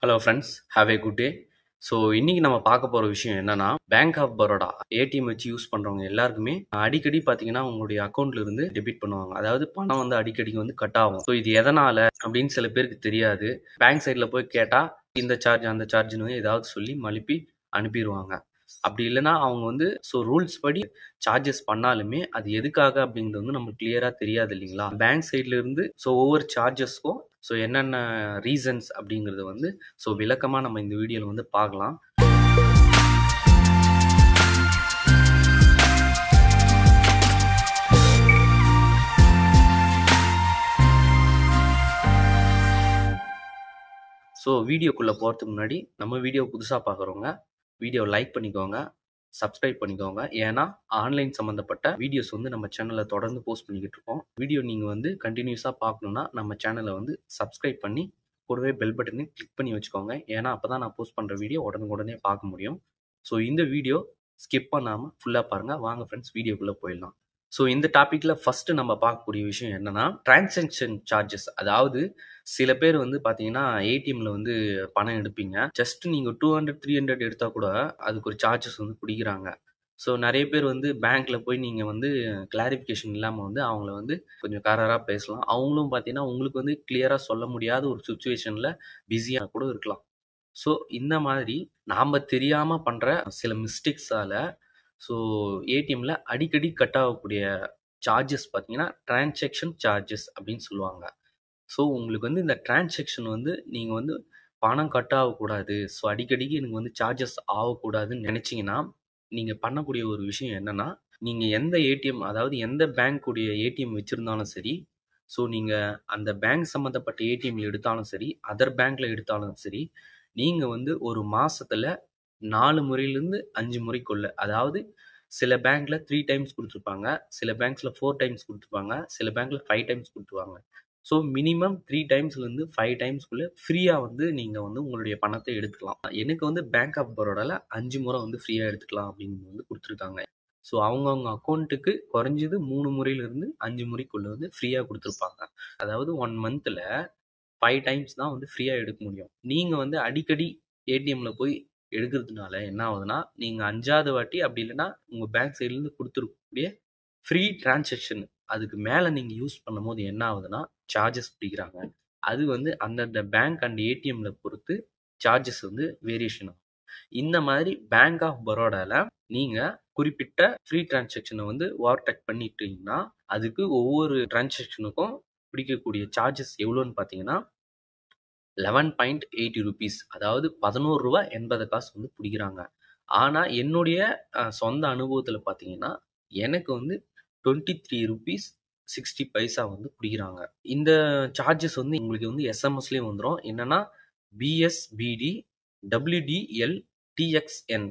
Hello friends, have a good day. So இன்னைக்கு நம்ம பார்க்க போகிற விஷயம் என்னன்னா, பேங்க் ஆஃப் பரோடா ஏடிஎம் வச்சு யூஸ் பண்ணுறவங்க எல்லாருக்குமே அடிக்கடி பார்த்தீங்கன்னா உங்களுடைய அக்கௌண்ட்ல இருந்து டெபிட் பண்ணுவாங்க. அதாவது பணம் வந்து அடிக்கடி வந்து கட் ஆகும். ஸோ இது எதனால அப்படின்னு சில பேருக்கு தெரியாது. பேங்க் சைடில் போய் கேட்டால் இந்த சார்ஜ் அந்த சார்ஜ்னு ஏதாவது சொல்லி மழுப்பி அனுப்பிடுவாங்க. அப்படி இல்லைன்னா அவங்க வந்து ரூல்ஸ் படி சார்ஜஸ் பண்ணாலுமே அது எதுக்காக அப்படிங்கிறது வந்து நமக்கு கிளியராக தெரியாது இல்லைங்களா? பேங்க் சைட்ல இருந்து ஒவ்வொரு சார்ஜஸ்க்கும் என்னென்ன ரீசன்ஸ் அப்படிங்கிறது வந்து விளக்கமாக நம்ம இந்த வீடியோவில் வந்து பார்க்கலாம். வீடியோக்குள்ளே போகிறதுக்கு முன்னாடி நம்ம வீடியோ புதுசாக பார்க்குறவங்க வீடியோ லைக் பண்ணிக்கோங்க, சப்ஸ்கிரைப் பண்ணிக்கோங்க. ஏன்னா ஆன்லைன் சம்மந்தப்பட்ட வீடியோஸ் வந்து நம்ம சேனலில் தொடர்ந்து போஸ்ட் பண்ணிக்கிட்டு இருக்கோம். வீடியோ நீங்கள் வந்து கண்டினியூஸாக பார்க்கணுன்னா நம்ம சேனலை வந்து சப்ஸ்கிரைப் பண்ணி கூடவே பெல் பட்டனை கிளிக் பண்ணி வச்சுக்கோங்க. ஏன்னா அப்போ தான் நான் போஸ்ட் பண்ணுற வீடியோ உடனுக்குடனே பார்க்க முடியும். இந்த வீடியோ ஸ்கிப் பண்ணாமல் ஃபுல்லாக பாருங்கள். வாங்க ஃப்ரெண்ட்ஸ், வீடியோக்குள்ளே போயிடலாம். இந்த டாப்பிக்கில் ஃபஸ்ட்டு நம்ம பார்க்கக்கூடிய விஷயம் என்னென்னா, டிரான்சாக்ஷன் சார்ஜஸ். அதாவது சில பேர் வந்து பார்த்தீங்கன்னா ஏடிஎம்ல வந்து பணம் எடுப்பீங்க. ஜஸ்ட் நீங்கள் 200 300 எடுத்தால் கூட அதுக்கு ஒரு சார்ஜஸ் வந்து பிடிக்கிறாங்க. நிறைய பேர் வந்து பேங்க்ல போய் நீங்கள் வந்து கிளாரிஃபிகேஷன் இல்லாமல் வந்து அவங்கள வந்து கொஞ்சம் கராராக பேசலாம். அவங்களும் பார்த்தீங்கன்னா உங்களுக்கு வந்து கிளியராக சொல்ல முடியாத ஒரு சுச்சுவேஷனில் பிஸியாக கூட இருக்கலாம். இந்த மாதிரி நாம் தெரியாமல் பண்ணுற சில மிஸ்டேக்ஸால் ஏடிஎம்ல அடிக்கடி கட் ஆகக்கூடிய சார்ஜஸ் பார்த்தீங்கன்னா டிரான்சாக்ஷன் சார்ஜஸ் அப்படின்னு சொல்லுவாங்க. உங்களுக்கு வந்து இந்த டிரான்சாக்ஷன் வந்து நீங்கள் வந்து பணம் கட் ஆகக்கூடாது, அடிக்கடிக்கு எனக்கு வந்து சார்ஜஸ் ஆகக்கூடாதுன்னு நினச்சிங்கன்னா, நீங்கள் பண்ணக்கூடிய ஒரு விஷயம் என்னென்னா, நீங்கள் எந்த ஏடிஎம், அதாவது எந்த பேங்க்குடைய ஏடிஎம் வச்சுருந்தாலும் சரி, நீங்கள் அந்த பேங்க் சம்மந்தப்பட்ட ஏடிஎம்ல எடுத்தாலும் சரி, அதர் பேங்க்கில் எடுத்தாலும் சரி, நீங்கள் வந்து ஒரு மாதத்தில் 4 முறையிலேருந்து 5 முறைக்குள்ள, அதாவது சில பேங்க்ல 3 டைம்ஸ் கொடுத்துருப்பாங்க, சில பேங்க்ஸில் 4 டைம்ஸ் கொடுத்துருப்பாங்க, சில பேங்க்ல 5 டைம்ஸ் கொடுத்துருவாங்க. மினிமம் 3 டைம்ஸ்லேருந்து 5 டைம்ஸ்க்குள்ளே ஃப்ரீயாக வந்து நீங்கள் வந்து உங்களுடைய பணத்தை எடுத்துக்கலாம். எனக்கு வந்து பேங்க் ஆஃப் பரோடாவில் 5 முறை வந்து ஃப்ரீயாக எடுத்துக்கலாம் அப்படின்னு வந்து கொடுத்துருக்காங்க. அவங்கவுங்க அக்கௌண்ட்டுக்கு குறைஞ்சது 3 முறையிலேருந்து 5 முறைக்குள்ளே வந்து ஃப்ரீயாக கொடுத்துருப்பாங்க. அதாவது 1 மந்தில் 5 டைம்ஸ் தான் வந்து ஃப்ரீயாக எடுக்க முடியும். நீங்கள் வந்து அடிக்கடி ஏடிஎம்மில் போய் எடுக்கிறதுனால என்ன ஆகுதுன்னா, நீங்கள் 5வது வாட்டி அப்படி இல்லைன்னா உங்கள் பேங்க் சைட்லேருந்து கொடுத்துருக்கக்கூடிய ஃப்ரீ டிரான்சாக்ஷன் அதுக்கு மேலே நீங்கள் யூஸ் பண்ணும் போது என்ன ஆகுதுன்னா சார்ஜஸ் பிடிக்கிறாங்க. அது வந்து அந்தந்த பேங்க் அண்ட் ஏடிஎம்ல பொறுத்து சார்ஜஸ் வந்து வேரியேஷன் ஆகும். இந்த மாதிரி பேங்க் ஆஃப் பரோடாவில் நீங்கள் குறிப்பிட்ட ஃப்ரீ டிரான்சாக்ஷனை வந்து ஓவர்டேக் பண்ணிட்டீங்கன்னா அதுக்கு ஒவ்வொரு டிரான்சாக்ஷனுக்கும் பிடிக்கக்கூடிய சார்ஜஸ் எவ்வளோன்னு பார்த்தீங்கன்னா 11.80 rupees, அதாவது 11 ரூபா 80 காசு வந்து பிடிக்கிறாங்க. ஆனால் என்னுடைய சொந்த அனுபவத்தில் பார்த்தீங்கன்னா எனக்கு வந்து 23 rupees 60 பைசா வந்து பிடிக்கிறாங்க. இந்த சார்ஜஸ் வந்து உங்களுக்கு வந்து எஸ்எம்எஸ்லேயே வந்துடும். என்னன்னா BSBD WDL TXN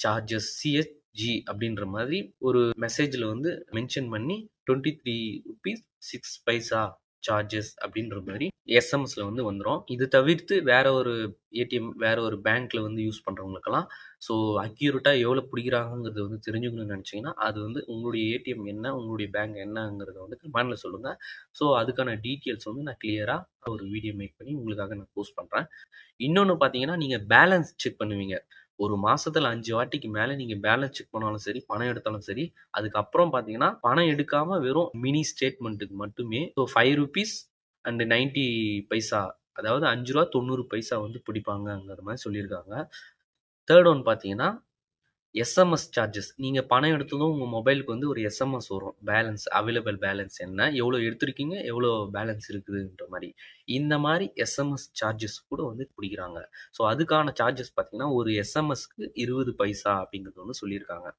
charges CHG அப்படின்ற மாதிரி ஒரு மெசேஜில் வந்து மென்ஷன் பண்ணி 23 rupees 6 பைசா சார்ஜஸ் அப்படின்ற மாதிரி எஸ்எம்எஸ்ல வந்து வந்துடும். இது தவிர்த்து வேற ஒரு ஏடிஎம் வேற ஒரு பேங்க்ல வந்து யூஸ் பண்றவங்களுக்கெல்லாம் அக்யூரேட்டா எவ்வளவு பிடிக்கிறாங்கிறது வந்து தெரிஞ்சுக்கணும்னு நினைச்சீங்கன்னா அது வந்து உங்களுடைய ஏடிஎம் என்ன, உங்களுடைய பேங்க் என்னங்கிறத வந்து கமெண்ட்ல சொல்லுங்க. அதுக்கான டீட்டெயில்ஸ் வந்து நான் கிளியரா ஒரு வீடியோ மேக் பண்ணி உங்களுக்காக நான் போஸ்ட் பண்றேன். இன்னொன்று பார்த்தீங்கன்னா நீங்க பேலன்ஸ் செக் பண்ணுவீங்க. ஒரு மாசத்துல 5 வாட்டிக்கு மேல நீங்க பேலன்ஸ் செக் பண்ணாலும் சரி, பணம் எடுத்தாலும் சரி, அதுக்கப்புறம் பார்த்தீங்கன்னா பணம் எடுக்காம வெறும் மினி ஸ்டேட்மெண்ட்டுக்கு மட்டுமே 5 rupees and 90 பைசா, அதாவது 5 ரூபா 90 பைசா வந்து பிடிப்பாங்கங்கிற மாதிரி சொல்லியிருக்காங்க. தேர்ட் ஒன் பார்த்தீங்கன்னா எஸ்எம்எஸ் சார்ஜஸ். நீங்கள் பணம் எடுத்ததும் உங்கள் மொபைலுக்கு வந்து ஒரு எஸ்எம்எஸ் வரும், பேலன்ஸ் அவைலபிள் பேலன்ஸ் என்ன, எவ்வளோ எடுத்திருக்கீங்க, எவ்வளோ பேலன்ஸ் இருக்குதுன்ற மாதிரி. இந்த மாதிரி எஸ்எம்எஸ் சார்ஜஸ் கூட வந்து பிடிக்கிறாங்க. அதுக்கான சார்ஜஸ் பார்த்தீங்கன்னா ஒரு எஸ்எம்எஸ்க்கு 20 பைசா அப்படிங்கிறது வந்து சொல்லியிருக்காங்க.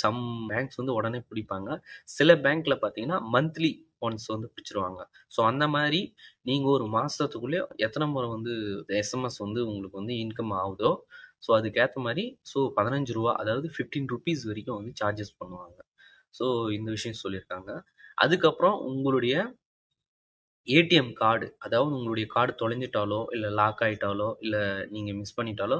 சம் பேங்க்ஸ் வந்து உடனே பிடிப்பாங்க. சில பேங்க்ல பார்த்தீங்கன்னா மந்த்லி ஒன்ஸ் வந்து பிடிச்சிருவாங்க. அந்த மாதிரி நீங்கள் ஒரு மாதத்துக்குள்ளே எத்தனை முறை வந்து எஸ்எம்எஸ் வந்து உங்களுக்கு வந்து இன்கம் ஆகுதோ அதுக்கேற்ற மாதிரி 15 ரூபா, அதாவது 15 rupees வரைக்கும் வந்து சார்ஜஸ் பண்ணுவாங்க. இந்த விஷயம் சொல்லியிருக்காங்க. அதுக்கப்புறம் உங்களுடைய ஏடிஎம் கார்டு, அதாவது உங்களுடைய கார்டு தொலைஞ்சிட்டாலோ இல்லை லாக் ஆகிட்டாலோ இல்லை நீங்கள் மிஸ் பண்ணிட்டாலோ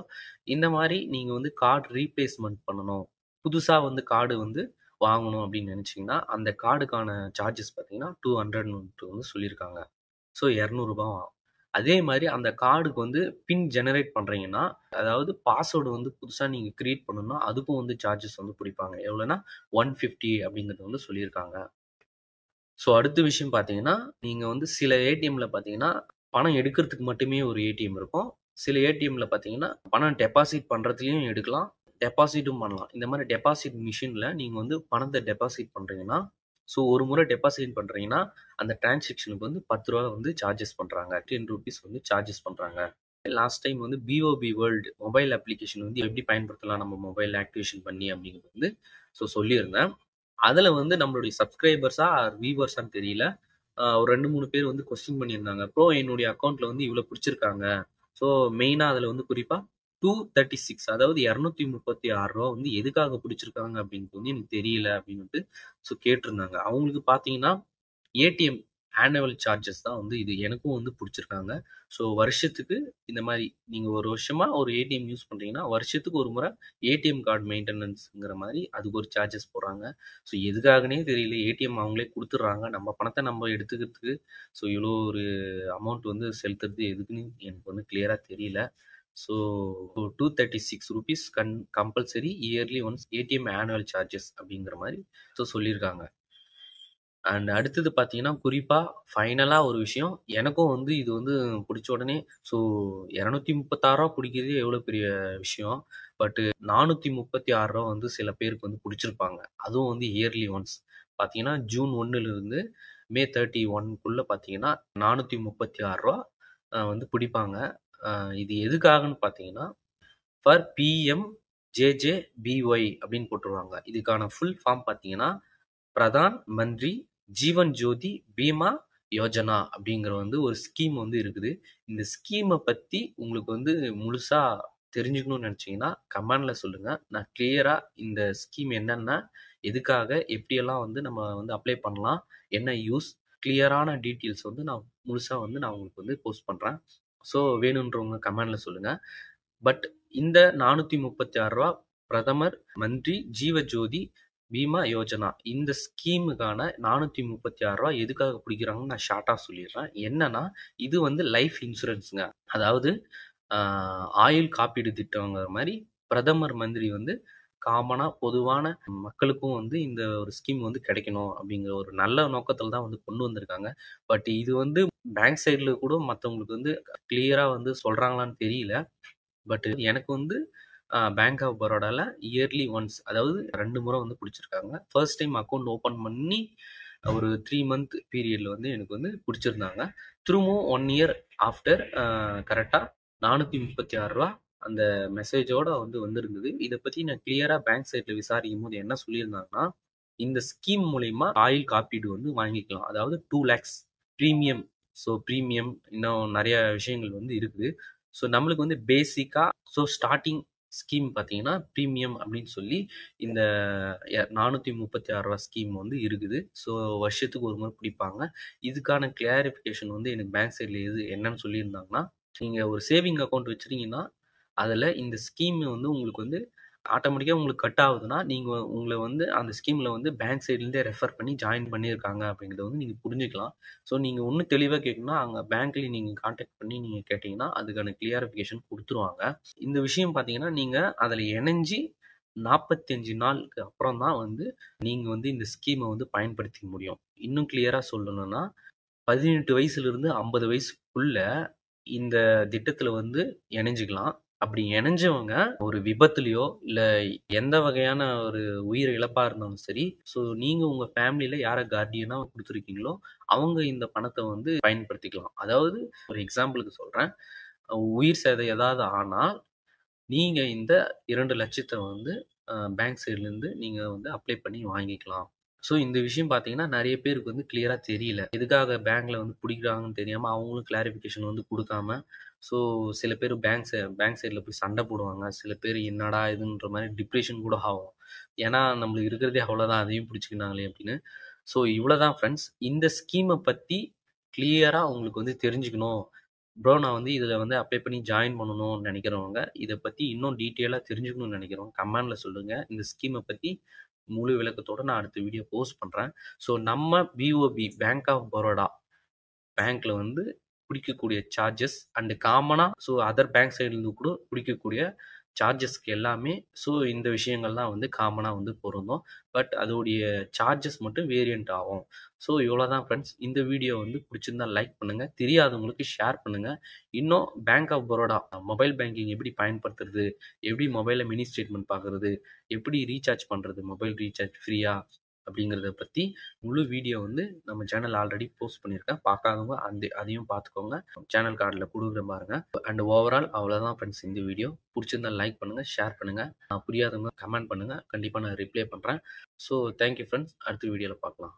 இந்த மாதிரி நீங்கள் வந்து கார்டு ரீப்ளேஸ்மெண்ட் பண்ணணும், புதுசாக வந்து கார்டு வந்து வாங்கணும் அப்படின்னு நினச்சிங்கன்னா அந்த கார்டுக்கான சார்ஜஸ் பார்த்தீங்கன்னா 200 வந்து சொல்லியிருக்காங்க. 200 ரூபா அதே மாதிரி அந்த கார்டுக்கு வந்து பின் ஜெனரேட் பண்ணுறீங்கன்னா, அதாவது பாஸ்வேர்டு வந்து புதுசாக நீங்கள் கிரியேட் பண்ணணும்னா அதுக்கும் வந்து சார்ஜஸ் வந்து பிடிப்பாங்க. எவ்வளோனா 150 அப்படிங்கிறது வந்து சொல்லியிருக்காங்க. ஸோ அடுத்த விஷயம் பார்த்தீங்கன்னா, நீங்க வந்து சில ஏடிஎம்ல பார்த்தீங்கன்னா, பணம் எடுக்கிறதுக்கு மட்டுமே ஒரு ஏடிஎம் இருக்கும். சில ஏடிஎம்ல பார்த்தீங்கன்னா, பணம் டெபாசிட் பண்றதுலயும் எடுக்கலாம். டெபாசிட்டும் பண்ணலாம். இந்த மாரி டெபாசிட் மிஷின்ல நீங்க வந்து பணத்த டெபாசிட் பண்றீங்கன்னா, ஸோ ஒரு முறை டெபாசிட் பண்றீங்கன்னா, அந்த டிரான்சாக்ஷனுக்கு வந்து ரூ. 10 வந்து சார்ஜஸ் பண்றாங்க. ₹10 வந்து சார்ஜஸ் பண்றாங்க. லாஸ்ட் டைம் வந்து பிஓபி வேர்ல்டு மொபைல் அப்ளிகேஷன் வந்து எப்படி பயன்படுத்தலாம் நம்ம மொபைல் ஆக்டிவேஷன் பண்ணி அப்படிங்கிறது வந்து சொல்லியிருந்தேன். அதுல வந்து நம்மளுடைய சப்ஸ்கிரைபர்ஸா ஆர் வியூவர்ஸான்னு தெரியல. ஒரு 2, 3 பேர் வந்து கொஸ்டின் பண்ணியிருந்தாங்க. ப்ரோ என்னுடைய அக்கவுண்ட்ல வந்து இவ்வளோ பிடிச்சிருக்காங்க. ஸோ மெயினா அதுல வந்து குறிப்பா 236 அதாவது ரூ. 236 வந்து எதுக்காக பிடிச்சிருக்காங்க அப்படின்ட்டு வந்து எனக்கு தெரியல அப்படின்னுட்டு கேட்டிருந்தாங்க. அவங்களுக்கு பார்த்தீங்கன்னா, ஏடிஎம் ஆனுவல் சார்ஜஸ் தான் வந்து இது எனக்கும் வந்து பிடிச்சிருக்காங்க. ஸோ வருஷத்துக்கு இந்த மாரி நீங்க ஒரு வருஷமா ஒரு ஏடிஎம் யூஸ் பண்றீங்கன்னா, வருஷத்துக்கு ஒரு முறை ஏடிஎம் கார்டு மெயின்டனன்ஸ்ங்கிற மாரி அதுக்கு ஒரு சார்ஜஸ் போடுறாங்க. ஸோ எதுக்காகன்னே தெரியல. ஏடிஎம் அவங்களே குடுத்துடுறாங்க. நம்ம பணத்த நம்ம எடுத்துக்கிறதுக்கு இவ்வளோ ஒரு அமௌண்ட் வந்து செலுத்துறது எதுக்குன்னு எனக்கு வந்து கிளியரா தெரியல. So ₹236 compulsory yearly once ATM annual charges அப்படிங்கிற மாரி சொல்லியிருக்காங்க. அண்ட் அடுத்தது பார்த்தீங்கன்னா, குறிப்பா ஃபைனலா ஒரு விஷயம். எனக்கும் வந்து இது வந்து புடிச்ச உடனே ஸோ ரூ. 236 புடிக்கிறதே எவ்வளோ பெரிய விஷயம். பட் ரூ. 436 வந்து சில பேருக்கு வந்து புடிச்சிருப்பாங்க. அதுவும் வந்து இயர்லி ஒன்ஸ். பார்த்தீங்கன்னா, ஜூன் 1லிருந்து மே 31க்குள்ள பார்த்தீங்கன்னா, ரூ. 436 வந்து பிடிப்பாங்க. அ இது எதுக்காகன்னு பார்த்தீங்கன்னா, ஃபார் பிஎம்ஜேஜேபிஒய் அப்படின்னு போட்டுருவாங்க. இதுக்கான ஃபுல் ஃபார்ம் பார்த்தீங்கன்னா, பிரதான் மந்திரி ஜீவன் ஜோதி பீமா யோஜனா அப்படிங்கிற வந்து ஒரு ஸ்கீம் வந்து இருக்குது. இந்த ஸ்கீமை பத்தி உங்களுக்கு வந்து முழுசா தெரிஞ்சுக்கணும்னு நினைச்சீங்கன்னா கமெண்ட்ல சொல்லுங்க. நான் கிளியரா இந்த ஸ்கீம் என்னென்ன, எதுக்காக, எப்படியெல்லாம் வந்து நம்ம வந்து அப்ளை பண்ணலாம், என்ன யூஸ், கிளியரான டீட்டெயில்ஸ் வந்து நான் முழுசா வந்து நான் உங்களுக்கு வந்து போஸ்ட் பண்றேன். ஸோ வேணுன்றவங்க கமெண்ட்ல சொல்லுங்க. பட் இந்த ரூ. 436 பிரதமர் மந்திரி ஜீவ ஜோதி பீமா யோஜனா இந்த ஸ்கீமுக்கான ரூ. 436 எதுக்காக பிடிக்கிறாங்கன்னு நான் ஷார்ட்டா சொல்லிடுறேன். என்னன்னா, இது வந்து லைஃப் இன்சூரன்ஸ்ங்க. அதாவது ஆயுள் காப்பீடு திட்டங்கிற மாரி பிரதமர் மந்திரி வந்து காமனா பொதுவான மக்களுக்கும் வந்து இந்த ஒரு ஸ்கீம் வந்து கிடைக்கணும் அப்படிங்கிற ஒரு நல்ல நோக்கத்துல தான் வந்து கொண்டு வந்திருக்காங்க. பட் இது வந்து பேங்க் சைடுல கூட மத்தவங்களுக்கு வந்து கிளியரா வந்து சொல்றாங்களான்னு தெரியல. பட் எனக்கு வந்து பேங்க் ஆஃப் பரோடால இயர்லி ஒன்ஸ் அதாவது 2 முறை வந்து புடிச்சிருக்காங்க. ஃபர்ஸ்ட் டைம் அக்கவுண்ட் ஓப்பன் பண்ணி ஒரு 3 மந்த் பீரியட்ல வந்து எனக்கு வந்து புடிச்சிருந்தாங்க. திரும்பவும் 1 இயர் ஆஃப்டர் கரெக்ட்டா ரூ. 436 அந்த மெசேஜோட வந்து வந்திருந்தது. இத பத்தி நான் கிளியரா பேங்க் சைட்ல விசாரிக்கும்போது என்ன சொல்லியிருந்தாங்கன்னா, இந்த ஸ்கீம் மூலியமா ஆயுள் காப்பீடு வந்து வாங்கிக்கலாம். அதாவது 2 லேக்ஸ் பிரீமியம். பிரீமியம் இன்னும் நெறைய விஷயங்கள் வந்து இருக்குது. நம்மளுக்கு வந்து பேசிக்கா ஸ்டார்ட்டிங் ஸ்கீம் பார்த்தீங்கன்னா, பிரீமியம் அப்படின்னு சொல்லி இந்த ரூ. 436 ஸ்கீம் வந்து இருக்குது. வருஷத்துக்கு ஒரு முறை பிடிப்பாங்க. இதுக்கான கிளாரிஃபிகேஷன் வந்து எனக்கு பேங்க் சைட்ல என்னன்னு சொல்லியிருந்தாங்கன்னா, நீங்க ஒரு சேவிங் அக்கவுண்ட் வச்சிருக்கீங்கன்னா, அதுல இந்த ஸ்கீம் வந்து உங்களுக்கு வந்து ஆட்டோமேட்டிக்கா உங்களுக்கு கட் ஆகுதுன்னா, நீங்க உங்கள வந்து அந்த ஸ்கீம்ல வந்து பேங்க் சைட்லேருந்தே ரெஃபர் பண்ணி ஜாயின் பண்ணியிருக்காங்க அப்படிங்கிறத வந்து நீங்க புரிஞ்சுக்கலாம். நீங்க இன்னும் தெளிவா கேட்கணும்னா, அங்க பேங்க்ல நீங்க கான்டாக்ட் பண்ணி நீங்க கேட்டீங்கன்னா, அதுக்கான கிளியரிஃபிகேஷன் குடுத்துருவாங்க. இந்த விஷயம் பார்த்தீங்கன்னா, நீங்க அதுல இணைஞ்சு 45 நாளுக்கு அப்புறம் தான் வந்து நீங்க வந்து இந்த ஸ்கீம வந்து பயன்படுத்திக்க முடியும். இன்னும் கிளியரா சொல்லணும்னா, 18 வயசுலருந்து 50 வயசுக்குள்ள இந்த திட்டத்துல வந்து இணைஞ்சுக்கலாம். அப்படி இணைஞ்சவங்க ஒரு விபத்துலயோ, இல்ல எந்த வகையான ஒரு உயிர் இழப்பா இருந்தாலும் சரி, நீங்க உங்க ஃபேமிலில யார கார்டியனா குடுத்துருக்கீங்களோ, அவங்க இந்த பணத்த வந்து பயன்படுத்திக்கலாம். அதாவது ஒரு எக்ஸாம்பிளுக்கு சொல்றேன். உயிர் சேதம் ஏதாவது ஆனா, நீங்க இந்த 2,00,000 வந்து பேங்க் சைட்லருந்து நீங்க வந்து அப்ளை பண்ணி வாங்கிக்கலாம். இந்த விஷயம் பார்த்தீங்கன்னா, நெறைய பேருக்கு வந்து கிளியரா தெரியல. எதுக்காக பேங்க்ல வந்து புடிக்கிறாங்கன்னு தெரியாம, அவங்களும் கிளாரிஃபிகேஷன் வந்து குடுக்காம, ஸோ சில பேர் பேங்க் சைட்ல போய் சண்ட போடுவாங்க. சில பேர் என்னடா இதுன்ற மாரி டிப்ரஷன் கூட ஆகும். ஏன்னா, நம்மளுக்கு இருக்கிறதே அவ்வளோதான். அதையும் புடிச்சுக்கினாங்களே அப்படின்னு. இவ்வளோதான் ஃப்ரெண்ட்ஸ். இந்த ஸ்கீம பத்தி கிளியரா உங்களுக்கு வந்து தெரிஞ்சுக்கணும். ப்ரோ நான் வந்து இதில வந்து அப்ளை பண்ணி ஜாயின் பண்ணணும்னு நெனைக்கிறவங்க, இத பத்தி இன்னும் டீட்டெயிலா தெரிஞ்சுக்கணும்னு நெனைக்கிறவங்க, கமெண்ட்ல சொல்லுங்க. இந்த ஸ்கீம பத்தி முழு விளக்கத்தோட நான் அடுத்த வீடியோ போஸ்ட் பண்றேன். நம்ம பிஓபி பேங்க் ஆஃப் பரோடா பேங்க்ல வந்து பிடிக்கக்கூடிய சார்ஜஸ் அண்ட் காமனாக ஸோ அதர் பேங்க் சைட்லேருந்து கூட பிடிக்கக்கூடிய சார்ஜஸ்க்கு எல்லாமே ஸோ இந்த விஷயங்கள் தான் வந்து காமனாக வந்து பொருந்தும். பட் அதோடைய சார்ஜஸ் மட்டும் வேரியண்ட் ஆகும். ஸோ இவ்வளோ தான் ஃப்ரெண்ட்ஸ். இந்த வீடியோ வந்து பிடிச்சிருந்தா லைக் பண்ணுங்கள், தெரியாதவங்களுக்கு ஷேர் பண்ணுங்கள். இன்னும் bank of Baroda mobile banking எப்படி பயன்படுத்துறது, எப்படி மொபைலில் மினி ஸ்டேட்மெண்ட் பார்க்குறது, எப்படி ரீசார்ஜ் பண்ணுறது, மொபைல் ரீசார்ஜ் ஃப்ரீயாக அப்படிங்கிறத பற்றி முழு வீடியோ வந்து நம்ம சேனல் ஆல்ரெடி போஸ்ட் பண்ணியிருக்கேன். பார்க்காதவங்க அதையும் பார்த்துக்கோங்க. சேனல் கார்டில் கொடுக்குறேன் பாருங்க. அண்ட் ஓவரால் அவ்வளோதான் ஃப்ரெண்ட்ஸ் இந்த வீடியோ. பிடிச்சிருந்தா லைக் பண்ணுங்கள், ஷேர் பண்ணுங்கள். புரியாதவங்க கமெண்ட் பண்ணுங்கள். கண்டிப்பாக நான் ரிப்ளை பண்ணுறேன். So thank you friends. அடுத்த வீடியோவில் பார்க்கலாம்.